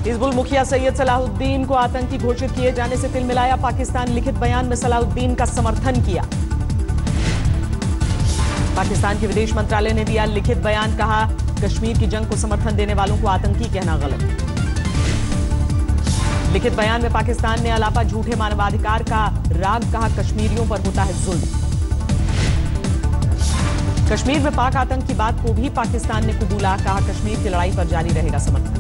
हिजबुल मुखिया सैयद सलाहुद्दीन को आतंकी घोषित किए जाने से तिलमिलाया पाकिस्तान। लिखित बयान में सलाहुद्दीन का समर्थन किया। पाकिस्तान के विदेश मंत्रालय ने दिया लिखित बयान, कहा कश्मीर की जंग को समर्थन देने वालों को आतंकी कहना गलत। लिखित बयान में पाकिस्तान ने अलापा झूठे मानवाधिकार का राग, कहा कश्मीरियों पर होता है जुल्म। कश्मीर में पाक आतंक की बात को भी पाकिस्तान ने कबूला, कहा कश्मीर की लड़ाई पर जारी रहेगा समर्थन।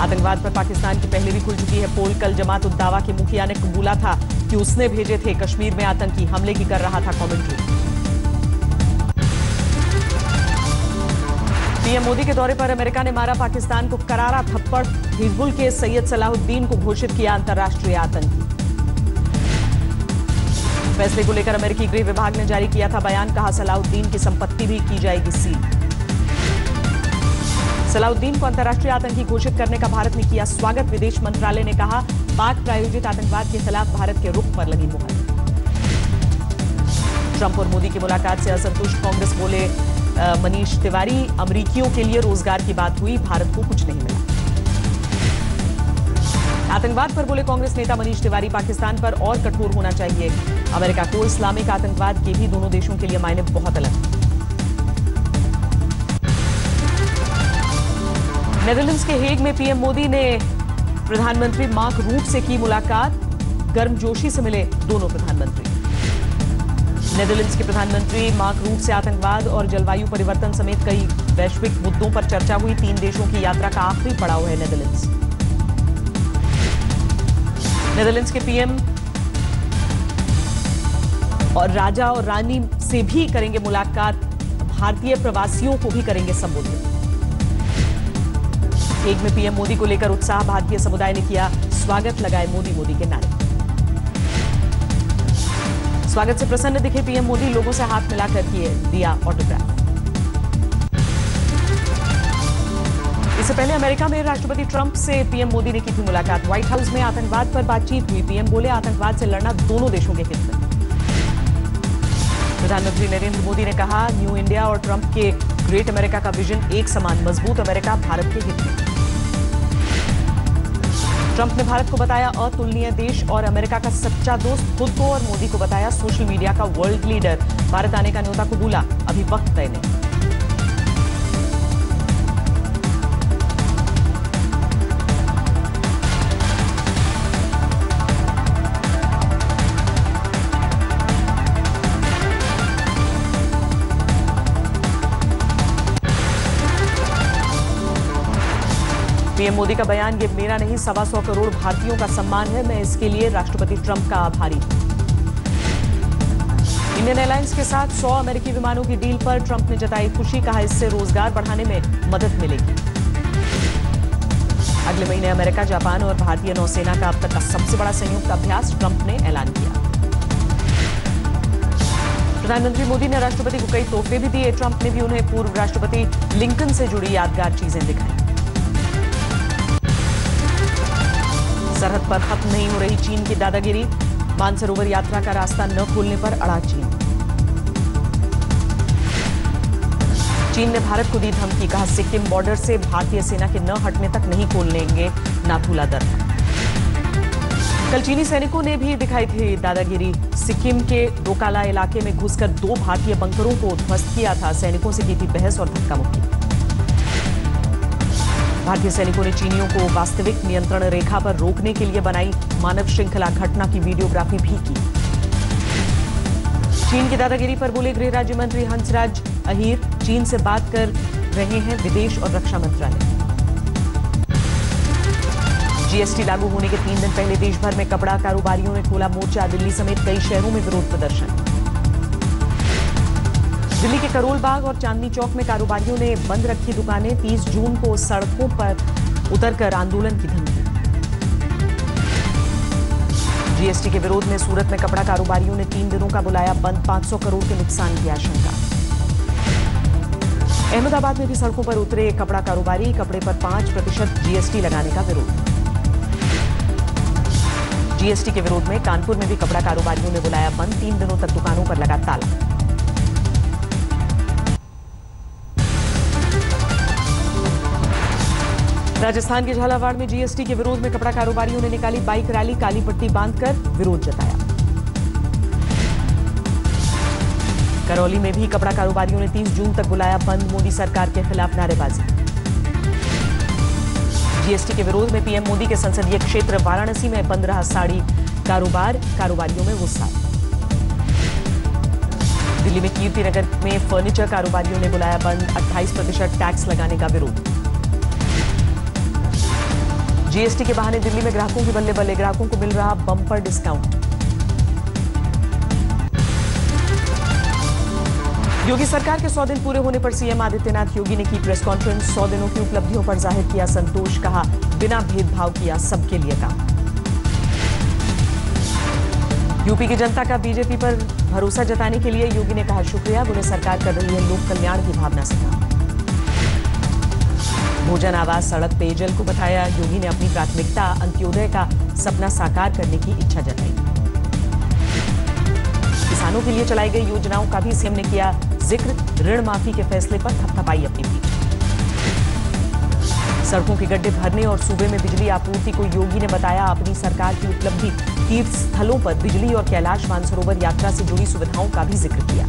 आतंकवाद पर पाकिस्तान की पहले भी खुल चुकी है पोल। कल जमात उद दावा के मुखिया ने कबूला था कि उसने भेजे थे कश्मीर में आतंकी हमले की कर रहा था कमेंट्री। पीएम मोदी के दौरे पर अमेरिका ने मारा पाकिस्तान को करारा थप्पड़। हिजबुल के सैयद सलाहुद्दीन को घोषित किया अंतर्राष्ट्रीय आतंकी। फैसले को लेकर अमेरिकी गृह विभाग ने जारी किया था बयान, कहा सलाहुद्दीन की संपत्ति भी की जाएगी सील। सलाहुद्दीन को अंतर्राष्ट्रीय आतंकी घोषित करने का भारत ने किया स्वागत। विदेश मंत्रालय ने कहा पाक प्रायोजित आतंकवाद के खिलाफ भारत के रुख पर लगी मुहर। ट्रंप और मोदी की मुलाकात से असंतुष्ट कांग्रेस बोले मनीष तिवारी, अमेरिकियों के लिए रोजगार की बात हुई, भारत को कुछ नहीं मिला। आतंकवाद पर बोले कांग्रेस नेता मनीष तिवारी, पाकिस्तान पर और कठोर होना चाहिए। अमेरिका को इस्लामिक आतंकवाद के भी दोनों देशों के लिए मायने बहुत अलग। नेदरलैंड्स के हेग में पीएम मोदी ने प्रधानमंत्री मार्क रूट से की मुलाकात। गर्मजोशी से मिले दोनों प्रधानमंत्री। नेदरलैंड्स के प्रधानमंत्री मार्क रूट से आतंकवाद और जलवायु परिवर्तन समेत कई वैश्विक मुद्दों पर चर्चा हुई। 3 देशों की यात्रा का आखिरी पड़ाव है नेदरलैंड्स। नेदरलैंड्स के पीएम और राजा और रानी से भी करेंगे मुलाकात। भारतीय प्रवासियों को भी करेंगे संबोधित। हेग में पीएम मोदी को लेकर उत्साह, भारतीय समुदाय ने किया स्वागत, लगाए मोदी मोदी के नारे। स्वागत से प्रसन्न दिखे पीएम मोदी, लोगों से हाथ मिलाकर दिया ऑटोग्राफ। इससे पहले अमेरिका में राष्ट्रपति ट्रंप से पीएम मोदी ने की थी मुलाकात। व्हाइट हाउस में आतंकवाद पर बातचीत हुई। पीएम बोले आतंकवाद से लड़ना दोनों देशों के हित में। प्रधानमंत्री नरेंद्र मोदी ने कहा न्यू इंडिया और ट्रंप के ग्रेट अमेरिका का विजन एक समान, मजबूत अमेरिका भारत के हित में। ट्रंप ने भारत को बताया अतुलनीय देश और अमेरिका का सच्चा दोस्त। खुद को और मोदी को बताया सोशल मीडिया का वर्ल्ड लीडर। भारत आने का न्योता कबूला, अभी वक्त तय नहीं। पीएम मोदी का बयान, ये मेरा नहीं 125 करोड़ भारतीयों का सम्मान है, मैं इसके लिए राष्ट्रपति ट्रंप का आभारी हूं। इंडियन एयरलाइंस के साथ 100 अमेरिकी विमानों की डील पर ट्रंप ने जताई खुशी, कहा इससे रोजगार बढ़ाने में मदद मिलेगी। अगले महीने अमेरिका, जापान और भारतीय नौसेना का अब तक का सबसे बड़ा संयुक्त अभ्यास ट्रंप ने ऐलान किया। प्रधानमंत्री मोदी ने राष्ट्रपति को कई तोहफे भी दिए। ट्रंप ने भी उन्हें पूर्व राष्ट्रपति लिंकन से जुड़ी यादगार चीजें दिखाई। सरहद पर खत्म नहीं हो रही चीन की दादागिरी। मानसरोवर यात्रा का रास्ता न खोलने पर अड़ा चीन। चीन ने भारत को दी धमकी, कहा सिक्किम बॉर्डर से भारतीय सेना के न हटने तक नहीं खोलेंगे नाथुला दर्रा। कल चीनी सैनिकों ने भी दिखाई थी दादागिरी। सिक्किम के डोकाला इलाके में घुसकर 2 भारतीय बंकरों को ध्वस्त किया था। सैनिकों से की थी बहस और धक्का मुक्की। भारतीय सैनिकों ने चीनियों को वास्तविक नियंत्रण रेखा पर रोकने के लिए बनाई मानव श्रृंखला। घटना की वीडियोग्राफी भी की। चीन की दादागिरी पर बोले गृह राज्य मंत्री हंसराज अहीर, चीन से बात कर रहे हैं विदेश और रक्षा मंत्रालय। जीएसटी लागू होने के 3 दिन पहले देश भर में कपड़ा कारोबारियों ने खोला मोर्चा। दिल्ली समेत कई शहरों में विरोध प्रदर्शन। दिल्ली के करोल बाग और चांदनी चौक में कारोबारियों ने बंद रखी दुकानें। 30 जून को सड़कों पर उतरकर आंदोलन की धमकी। जीएसटी के विरोध में सूरत में कपड़ा कारोबारियों ने 3 दिनों का बुलाया बंद। 500 करोड़ के नुकसान की आशंका। अहमदाबाद में भी सड़कों पर उतरे कपड़ा कारोबारी। कपड़े पर 5% जीएसटी लगाने का विरोध। जीएसटी के विरोध में कानपुर में भी कपड़ा कारोबारियों ने बुलाया बंद। 3 दिनों तक दुकानों पर लगा ताला। राजस्थान के झालावाड़ में जीएसटी के विरोध में कपड़ा कारोबारियों ने निकाली बाइक रैली, काली पट्टी बांधकर विरोध जताया। करौली में भी कपड़ा कारोबारियों ने 30 जून तक बुलाया बंद, मोदी सरकार के खिलाफ नारेबाजी। जीएसटी के विरोध में पीएम मोदी के संसदीय क्षेत्र वाराणसी में बंद रहा साड़ी कारोबार, कारोबारियों में गुस्सा। दिल्ली में कीर्तिनगर में फर्नीचर कारोबारियों ने बुलाया बंद, 28% टैक्स लगाने का विरोध। जीएसटी के बहाने दिल्ली में ग्राहकों की बल्ले बल्ले, ग्राहकों को मिल रहा बम्पर डिस्काउंट। योगी सरकार के 100 दिन पूरे होने पर सीएम आदित्यनाथ योगी ने की प्रेस कॉन्फ्रेंस, 100 दिनों की उपलब्धियों पर जाहिर किया संतोष, कहा बिना भेदभाव किया सबके लिए काम। यूपी की जनता का बीजेपी पर भरोसा जताने के लिए योगी ने कहा शुक्रिया, उन्हें सरकार कर रही है लोक कल्याण की भावना से काम। भोजन, आवास, सड़क, पेयजल को बताया योगी ने अपनी प्राथमिकता, अंत्योदय का सपना साकार करने की इच्छा जताई। किसानों के लिए चलाई गई योजनाओं का भी सीएम ने किया जिक्र, ऋण माफी के फैसले पर थपथपाई अपनी पीठ। सड़कों के गड्ढे भरने और सूबे में बिजली आपूर्ति को योगी ने बताया अपनी सरकार की उपलब्धि। तीर्थ स्थलों पर बिजली और कैलाश मानसरोवर यात्रा से जुड़ी सुविधाओं का भी जिक्र किया।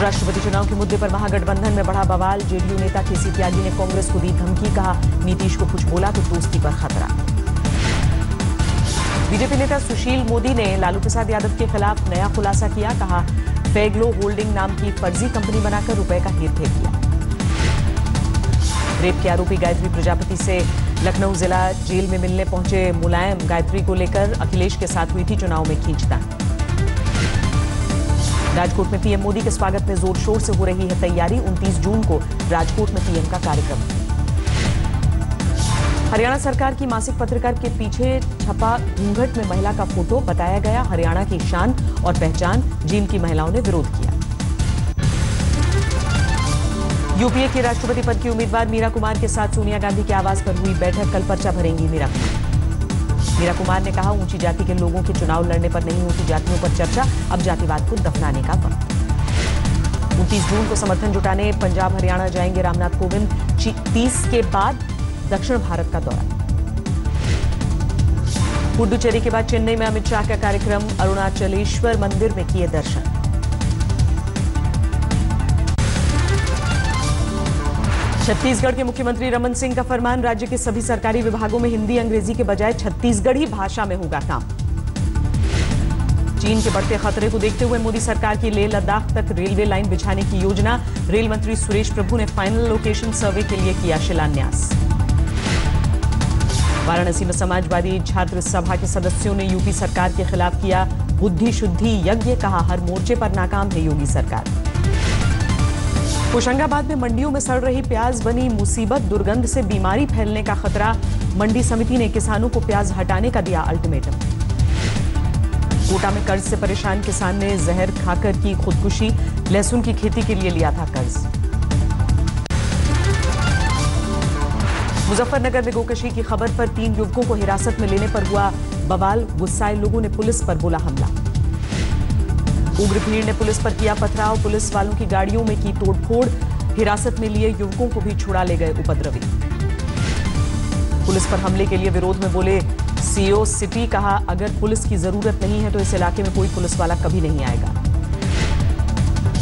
राष्ट्रपति चुनाव के मुद्दे पर महागठबंधन में बढ़ा बवाल, जेडीयू नेता केसी त्यागी ने कांग्रेस को दी धमकी, कहा नीतीश को कुछ बोला तो दोस्ती पर खतरा। बीजेपी नेता सुशील मोदी ने लालू प्रसाद यादव के खिलाफ नया खुलासा किया, कहा फेग्लो होल्डिंग नाम की फर्जी कंपनी बनाकर रुपए का हेरफेर किया। रेप के आरोपी गायत्री प्रजापति से लखनऊ जिला जेल में मिलने पहुंचे मुलायम, गायत्री को लेकर अखिलेश के साथ हुई थी चुनाव में खींचतान। राजकोट में पीएम मोदी के स्वागत में जोर शोर से हो रही है तैयारी, 29 जून को राजकोट में पीएम का कार्यक्रम। हरियाणा सरकार की मासिक पत्रिका के पीछे छपा घूंघट में महिला का फोटो, बताया गया हरियाणा की शान और पहचान, जिनकी महिलाओं ने विरोध किया। यूपीए के राष्ट्रपति पद की उम्मीदवार मीरा कुमार के साथ सोनिया गांधी के आवास पर हुई बैठक, कल पर्चा भरेंगी मीरा कुमार। मीरा कुमार ने कहा ऊंची जाति के लोगों के चुनाव लड़ने पर नहीं होती जातियों पर चर्चा, अब जातिवाद को दफनाने का वक्त। 29 जून को समर्थन जुटाने पंजाब हरियाणा जाएंगे रामनाथ कोविंद, 30 के बाद दक्षिण भारत का दौरा। पुडुचेरी के बाद चेन्नई में अमित शाह का कार्यक्रम, अरुणाचलेश्वर मंदिर में किए दर्शन। छत्तीसगढ़ के मुख्यमंत्री रमन सिंह का फरमान, राज्य के सभी सरकारी विभागों में हिंदी अंग्रेजी के बजाय छत्तीसगढ़ी भाषा में होगा काम। चीन के बढ़ते खतरे को देखते हुए मोदी सरकार की लेह लद्दाख तक रेलवे लाइन बिछाने की योजना, रेल मंत्री सुरेश प्रभु ने फाइनल लोकेशन सर्वे के लिए किया शिलान्यास। वाराणसी में समाजवादी छात्र सभा के सदस्यों ने यूपी सरकार के खिलाफ किया बुद्धि शुद्धि यज्ञ, कहा हर मोर्चे पर नाकाम है योगी सरकार। होशंगाबाद में मंडियों में सड़ रही प्याज बनी मुसीबत, दुर्गंध से बीमारी फैलने का खतरा, मंडी समिति ने किसानों को प्याज हटाने का दिया अल्टीमेटम। कोटा में कर्ज से परेशान किसान ने जहर खाकर की खुदकुशी, लहसुन की खेती के लिए लिया था कर्ज। मुजफ्फरनगर में गोकशी की खबर पर 3 युवकों को हिरासत में लेने पर हुआ बवाल, गुस्साए लोगों ने पुलिस पर बोला हमला। उग्र भीड़ ने पुलिस पर किया पथराव, पुलिस वालों की गाड़ियों में की तोड़फोड़, हिरासत में लिए युवकों को भी छुड़ा ले गए उपद्रवी। पुलिस पर हमले के लिए विरोध में बोले सीओ सिटी, कहा अगर पुलिस की जरूरत नहीं है तो इस इलाके में कोई पुलिस वाला कभी नहीं आएगा।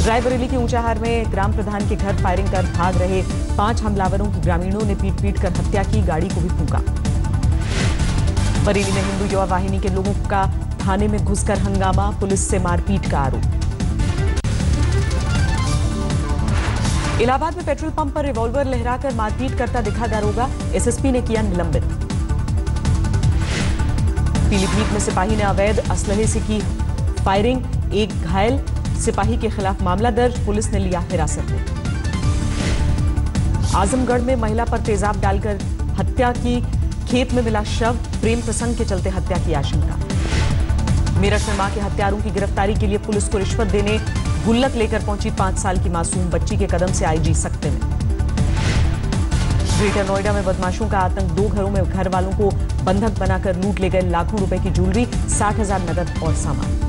रायबरेली के ऊंचाहार में ग्राम प्रधान के घर फायरिंग कर भाग रहे 5 हमलावरों की ग्रामीणों ने पीट पीट कर हत्या की, गाड़ी को भी फूंका। बरेली में हिंदू युवा वाहिनी के लोगों का थाने में घुसकर हंगामा, पुलिस से मारपीट का आरोप। इलाहाबाद में पेट्रोल पंप पर रिवॉल्वर लहराकर मारपीट करता दिखा दारोगा, एसएसपी ने किया निलंबित। पीलीभीत में सिपाही ने अवैध असलहे से की फायरिंग, एक घायल सिपाही के खिलाफ मामला दर्ज, पुलिस ने लिया हिरासत में। आजमगढ़ में महिला पर तेजाब डालकर हत्या की, खेत में मिला शव, प्रेम प्रसंग के चलते हत्या की आशंका। मेरठ में मां के हत्यारों की गिरफ्तारी के लिए पुलिस को रिश्वत देने गुल्लक लेकर पहुंची 5 साल की मासूम बच्ची के कदम से आईजी सकते में। ग्रेटर नोएडा में बदमाशों का आतंक, 2 घरों में घर वालों को बंधक बनाकर लूट ले गए लाखों रुपए की ज्वेलरी, 60,000 नकद और सामान।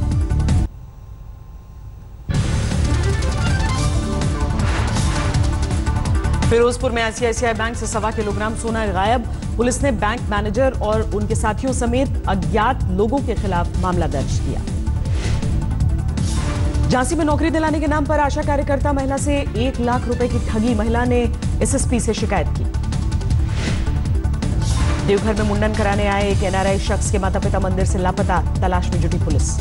फिरोजपुर में आईसीआईसीआई बैंक से 1.25 किलोग्राम सोना गायब। पुलिस ने बैंक मैनेजर और उनके साथियों समेत अज्ञात लोगों के खिलाफ मामला दर्ज किया। झांसी में नौकरी दिलाने के नाम पर आशा कार्यकर्ता महिला से 1 लाख रुपए की ठगी। महिला ने एसएसपी से शिकायत की। देवघर में मुंडन कराने आए एक एनआरआई शख्स के माता पिता मंदिर से लापता, तलाश में जुटी पुलिस।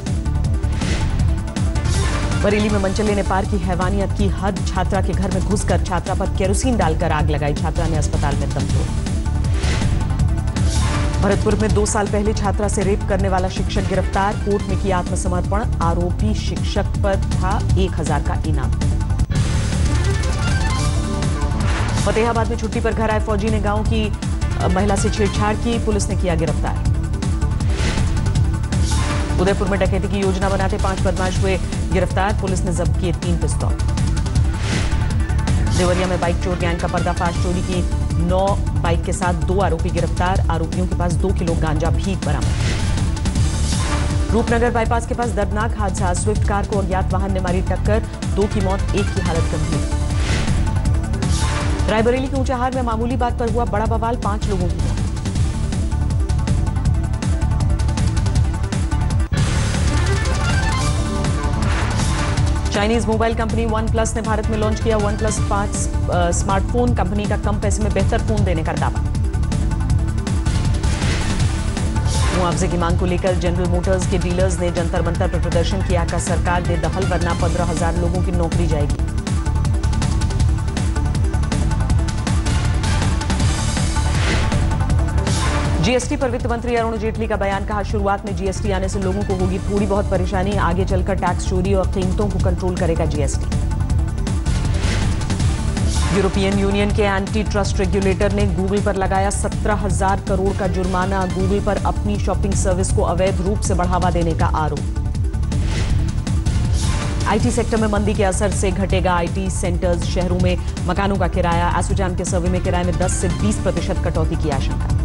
बरेली में मनचले ने पार की हैवानियत की हद। छात्रा के घर में घुसकर छात्रा पर केरोसिन डालकर आग लगाई। छात्रा ने अस्पताल में दम तोड़ा। भरतपुर में 2 साल पहले छात्रा से रेप करने वाला शिक्षक गिरफ्तार। कोर्ट में किया आत्मसमर्पण। आरोपी शिक्षक पर था 1000 का इनाम। फतेहाबाद में छुट्टी पर घर आए फौजी ने गांव की महिला से छेड़छाड़ की। पुलिस ने किया गिरफ्तार। उदयपुर में डकैती की योजना बनाते 5 बदमाश हुए गिरफ्तार। पुलिस ने जब्त किए 3 पिस्तौल। देवरिया में बाइक चोर गैंग का पर्दाफाश। चोरी की 9 बाइक के साथ 2 आरोपी गिरफ्तार। आरोपियों के पास 2 किलो गांजा भी बरामद। रूपनगर बाईपास के पास दर्दनाक हादसा। स्विफ्ट कार को अज्ञात वाहन ने मारी टक्कर। 2 की मौत, 1 की हालत गंभीर। रायबरेली के ऊंचाहार में मामूली बात पर हुआ बड़ा बवाल। 5 लोगों की मौत। Chinese mobile company one plus ने भारत में लॉन्च किया वन प्लस 5 स्मार्टफोन। कंपनी का कम पैसे में बेहतर फोन देने का दावा। मुआवजे की मांग को लेकर जनरल मोटर्स के डीलर्स ने जंतर मंतर पर प्रदर्शन किया। का सरकार दे दखल वरना 15,000 लोगों की नौकरी जाएगी। जीएसटी पर वित्त मंत्री अरुण जेटली का बयान। कहा, शुरुआत में जीएसटी आने से लोगों को होगी थोड़ी बहुत परेशानी। आगे चलकर टैक्स चोरी और कीमतों को कंट्रोल करेगा जीएसटी। यूरोपियन यूनियन के एंटी ट्रस्ट रेगुलेटर ने गूगल पर लगाया 17,000 करोड़ का जुर्माना। गूगल पर अपनी शॉपिंग सर्विस को अवैध रूप से बढ़ावा देने का आरोप। आईटी सेक्टर में मंदी के असर से घटेगा आईटी सेंटर्स। शहरों में मकानों का किराया। एसोचैम के सर्वे में किराए में 10 से 20% कटौती की आशंका।